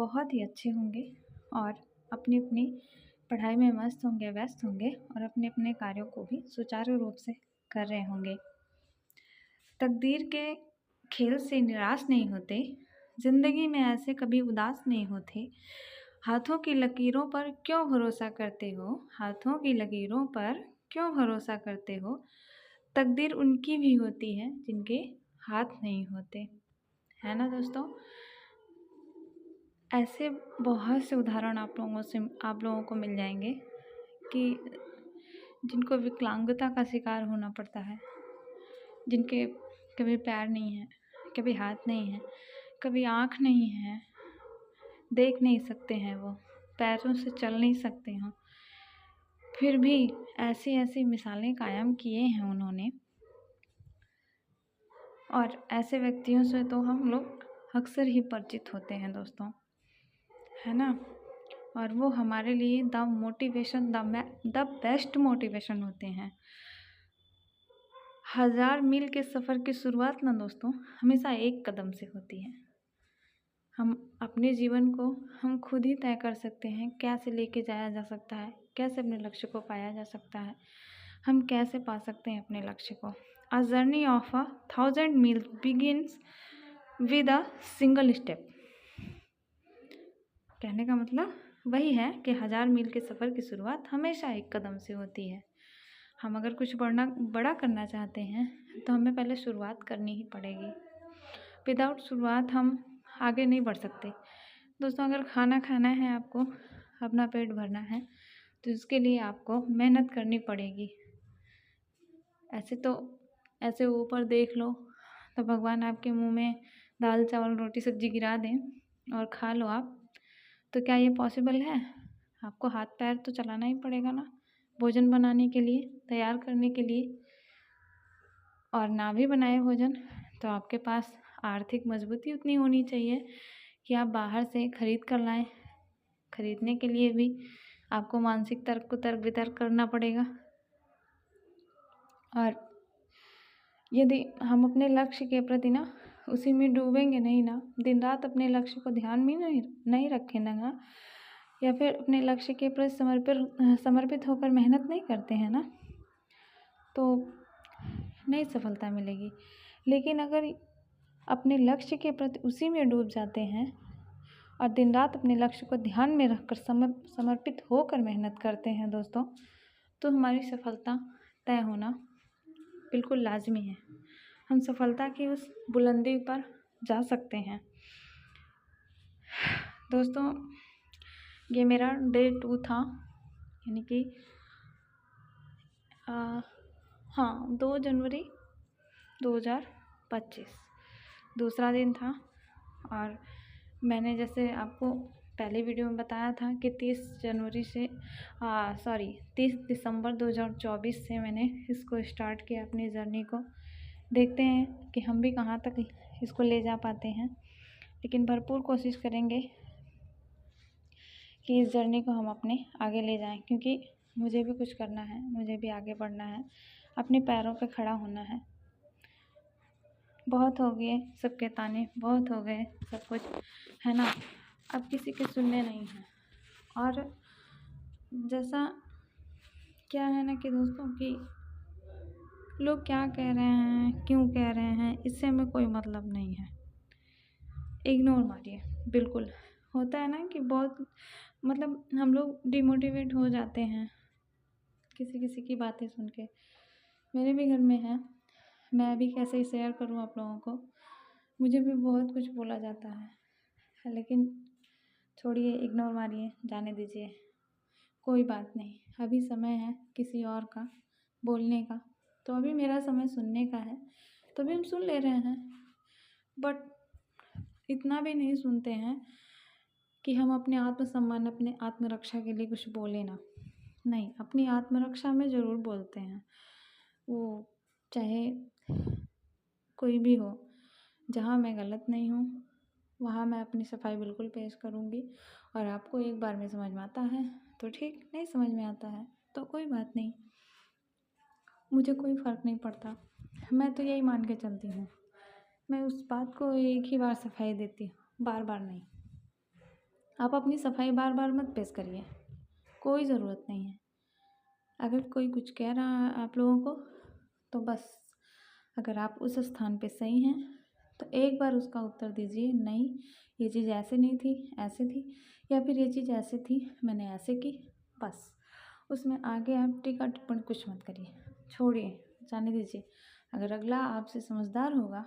बहुत ही अच्छे होंगे और अपनी अपनी पढ़ाई में मस्त होंगे, व्यस्त होंगे और अपने अपने कार्यों को भी सुचारू रूप से कर रहे होंगे। तकदीर के खेल से निराश नहीं होते, ज़िंदगी में ऐसे कभी उदास नहीं होते। हाथों की लकीरों पर क्यों भरोसा करते हो, हाथों की लकीरों पर क्यों भरोसा करते हो। तकदीर उनकी भी होती है जिनके हाथ नहीं होते, है ना दोस्तों। ऐसे बहुत से उदाहरण आप लोगों को मिल जाएंगे कि जिनको विकलांगता का शिकार होना पड़ता है, जिनके कभी पैर नहीं है, कभी हाथ नहीं है, कभी आँख नहीं है, देख नहीं सकते हैं, वो पैरों से चल नहीं सकते हैं, फिर भी ऐसी ऐसी मिसालें कायम किए हैं उन्होंने। और ऐसे व्यक्तियों से तो हम लोग अक्सर ही परिचित होते हैं दोस्तों, है ना। और वो हमारे लिए द बेस्ट मोटिवेशन होते हैं। 1000 मील के सफ़र की शुरुआत ना दोस्तों हमेशा एक कदम से होती है। हम अपने जीवन को हम खुद ही तय कर सकते हैं, कैसे लेके जाया जा सकता है, कैसे अपने लक्ष्य को पाया जा सकता है, हम कैसे पा सकते हैं अपने लक्ष्य को। A journey of 1000 mile begins with a single step. कहने का मतलब वही है कि 1000 मील के सफ़र की शुरुआत हमेशा एक कदम से होती है। हम अगर कुछ बड़ा करना चाहते हैं तो हमें पहले शुरुआत करनी ही पड़ेगी। विदाउट शुरुआत हम आगे नहीं बढ़ सकते दोस्तों। अगर खाना खाना है, आपको अपना पेट भरना है, तो इसके लिए आपको मेहनत करनी पड़ेगी। ऐसे ऊपर देख लो तो भगवान आपके मुंह में दाल चावल रोटी सब्जी गिरा दें और खा लो आप, तो क्या ये पॉसिबल है। आपको हाथ पैर तो चलाना ही पड़ेगा ना, भोजन बनाने के लिए, तैयार करने के लिए। और ना भी बनाए भोजन तो आपके पास आर्थिक मजबूती उतनी होनी चाहिए कि आप बाहर से खरीद कर लाएं। खरीदने के लिए भी आपको मानसिक तर्क वितर्क करना पड़ेगा। और यदि हम अपने लक्ष्य के प्रति ना उसी में डूबेंगे नहीं ना, दिन रात अपने लक्ष्य को ध्यान में नहीं रखें ना, या फिर अपने लक्ष्य के प्रति समर्पित होकर मेहनत नहीं करते हैं ना, तो नहीं सफलता मिलेगी। लेकिन अगर अपने लक्ष्य के प्रति उसी में डूब जाते हैं और दिन रात अपने लक्ष्य को ध्यान में रखकर समर्पित होकर मेहनत करते हैं दोस्तों, तो हमारी सफलता तय होना बिल्कुल लाजमी है। हम सफलता की उस बुलंदी पर जा सकते हैं दोस्तों। ये मेरा डे 2 था, यानी कि 2 जनवरी 2025 दूसरा दिन था। और मैंने जैसे आपको पहले वीडियो में बताया था कि 30 दिसंबर 2024 से मैंने इसको स्टार्ट किया, अपनी जर्नी को। देखते हैं कि हम भी कहाँ तक इसको ले जा पाते हैं, लेकिन भरपूर कोशिश करेंगे कि इस जर्नी को हम अपने आगे ले जाएं, क्योंकि मुझे भी कुछ करना है, मुझे भी आगे बढ़ना है, अपने पैरों पे खड़ा होना है। बहुत हो गए सबके ताने, बहुत हो गए सब कुछ, है ना। अब किसी के सुनने नहीं हैं। और जैसा क्या है ना कि दोस्तों कि लोग क्या कह रहे हैं, क्यों कह रहे हैं, इससे हमें कोई मतलब नहीं है। इग्नोर मारिए। बिल्कुल होता है ना कि बहुत मतलब हम लोग डिमोटिवेट हो जाते हैं किसी की बातें सुन के। मेरे भी घर में है, मैं भी कैसे शेयर करूं आप लोगों को। मुझे भी बहुत कुछ बोला जाता है, लेकिन छोड़िए, इग्नोर मारिए, जाने दीजिए, कोई बात नहीं। अभी समय है किसी और का बोलने का, तो अभी मेरा समय सुनने का है, तो अभी हम सुन ले रहे हैं। बट इतना भी नहीं सुनते हैं कि हम अपने आत्मसम्मान, अपने आत्मरक्षा के लिए कुछ बोले ना। नहीं, अपनी आत्मरक्षा में ज़रूर बोलते हैं, वो चाहे कोई भी हो। जहाँ मैं गलत नहीं हूँ वहाँ मैं अपनी सफाई बिल्कुल पेश करूँगी। और आपको एक बार में समझ में आता है तो ठीक, नहीं समझ में आता है तो कोई बात नहीं, मुझे कोई फ़र्क नहीं पड़ता। मैं तो यही मान के चलती हूँ, मैं उस बात को एक ही बार सफाई देती हूँ, बार बार नहीं। आप अपनी सफाई बार बार मत पेश करिए, कोई ज़रूरत नहीं है। अगर कोई कुछ कह रहा है आप लोगों को तो बस, अगर आप उस स्थान पे सही हैं तो एक बार उसका उत्तर दीजिए, नहीं ये चीज़ ऐसे नहीं थी, ऐसे थी, या फिर ये चीज़ ऐसे थी, मैंने ऐसे की। बस उसमें आगे आप टीका टिप्पणी कुछ मत करिए, छोड़िए, जाने दीजिए। अगर अगला आपसे समझदार होगा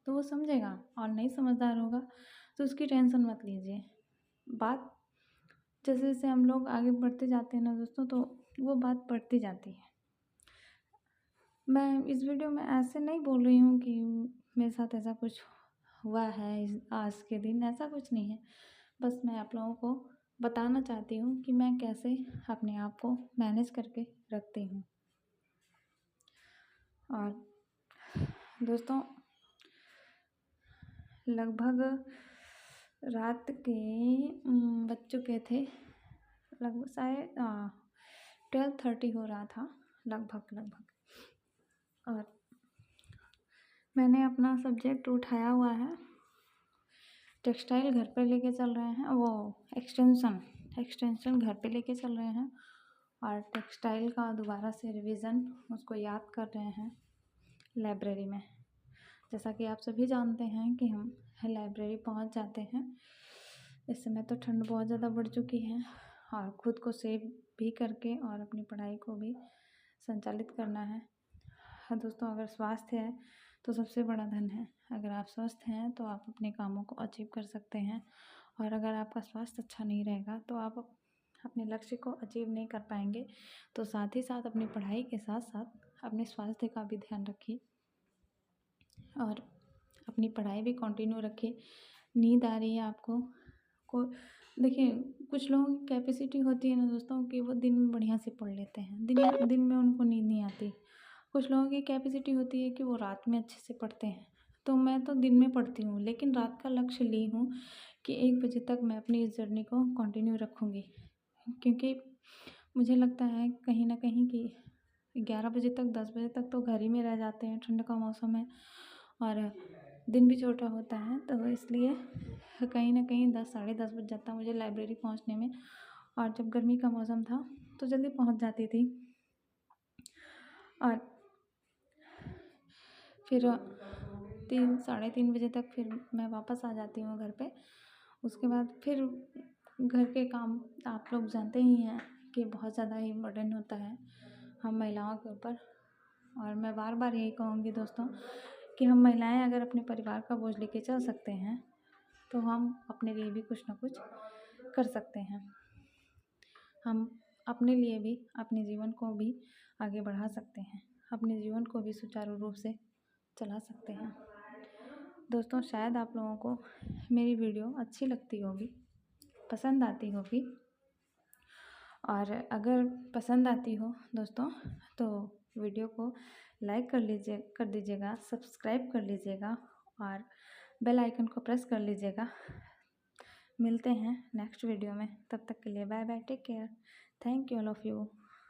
तो वो समझेगा, और नहीं समझदार होगा तो उसकी टेंशन मत लीजिए। बात जैसे जैसे हम लोग आगे बढ़ते जाते हैं ना दोस्तों, तो वो बात बढ़ती जाती है। मैं इस वीडियो में ऐसे नहीं बोल रही हूँ कि मेरे साथ ऐसा कुछ हुआ है आज के दिन, ऐसा कुछ नहीं है। बस मैं आप लोगों को बताना चाहती हूँ कि मैं कैसे अपने आप को मैनेज करके रखती हूँ। और दोस्तों, लगभग रात के बज चुके थे, लगभग शायद 12:30 हो रहा था लगभग। और मैंने अपना सब्जेक्ट उठाया हुआ है, टेक्सटाइल घर पे लेके चल रहे हैं, वो एक्सटेंशन घर पे लेके चल रहे हैं, और टेक्सटाइल का दोबारा से रिवीजन उसको याद कर रहे हैं लाइब्रेरी में। जैसा कि आप सभी जानते हैं कि हम लाइब्रेरी पहुंच जाते हैं। इस समय तो ठंड बहुत ज़्यादा बढ़ चुकी है, और ख़ुद को सेव भी करके और अपनी पढ़ाई को भी संचालित करना है। हाँ दोस्तों, अगर स्वास्थ्य है तो सबसे बड़ा धन है। अगर आप स्वस्थ हैं तो आप अपने कामों को अचीव कर सकते हैं, और अगर आपका स्वास्थ्य अच्छा नहीं रहेगा तो आप अपने लक्ष्य को अचीव नहीं कर पाएंगे। तो साथ ही साथ अपनी पढ़ाई के साथ साथ अपने स्वास्थ्य का भी ध्यान रखिए, और अपनी पढ़ाई भी कंटिन्यू रखिए। नींद आ रही है आपको को देखिए, कुछ लोगों की कैपेसिटी होती है ना दोस्तों कि वो दिन में बढ़िया से पढ़ लेते हैं, दिन में उनको नींद नहीं आती। कुछ लोगों की कैपेसिटी होती है कि वो रात में अच्छे से पढ़ते हैं। तो मैं तो दिन में पढ़ती हूँ, लेकिन रात का लक्ष्य ली हूँ कि 1 बजे तक मैं अपनी इस जर्नी को कंटिन्यू रखूँगी, क्योंकि मुझे लगता है कहीं ना कहीं कि 11 बजे तक 10 बजे तक तो घर ही में रह जाते हैं, ठंड का मौसम है और दिन भी छोटा होता है, तो इसलिए कहीं ना कहीं 10 साढ़े 10 बज जाता मुझे लाइब्रेरी पहुंचने में। और जब गर्मी का मौसम था तो जल्दी पहुंच जाती थी, और फिर 3 साढ़े 3 बजे तक फिर मैं वापस आ जाती हूँ घर पे। उसके बाद फिर घर के काम आप लोग जानते ही हैं कि बहुत ज़्यादा ही बर्डन होता है हम महिलाओं के ऊपर। और मैं बार बार यही कहूँगी दोस्तों कि हम महिलाएं अगर अपने परिवार का बोझ लेके चल सकते हैं तो हम अपने लिए भी कुछ ना कुछ कर सकते हैं। हम अपने लिए भी अपने जीवन को भी आगे बढ़ा सकते हैं, अपने जीवन को भी सुचारू रूप से चला सकते हैं। दोस्तों, शायद आप लोगों को मेरी वीडियो अच्छी लगती होगी, पसंद आती होगी, और अगर पसंद आती हो दोस्तों तो वीडियो को लाइक कर दीजिएगा, सब्सक्राइब कर लीजिएगा, और बेल आइकन को प्रेस कर लीजिएगा। मिलते हैं नेक्स्ट वीडियो में, तब तक के लिए bye bye, take care, thank you all of you.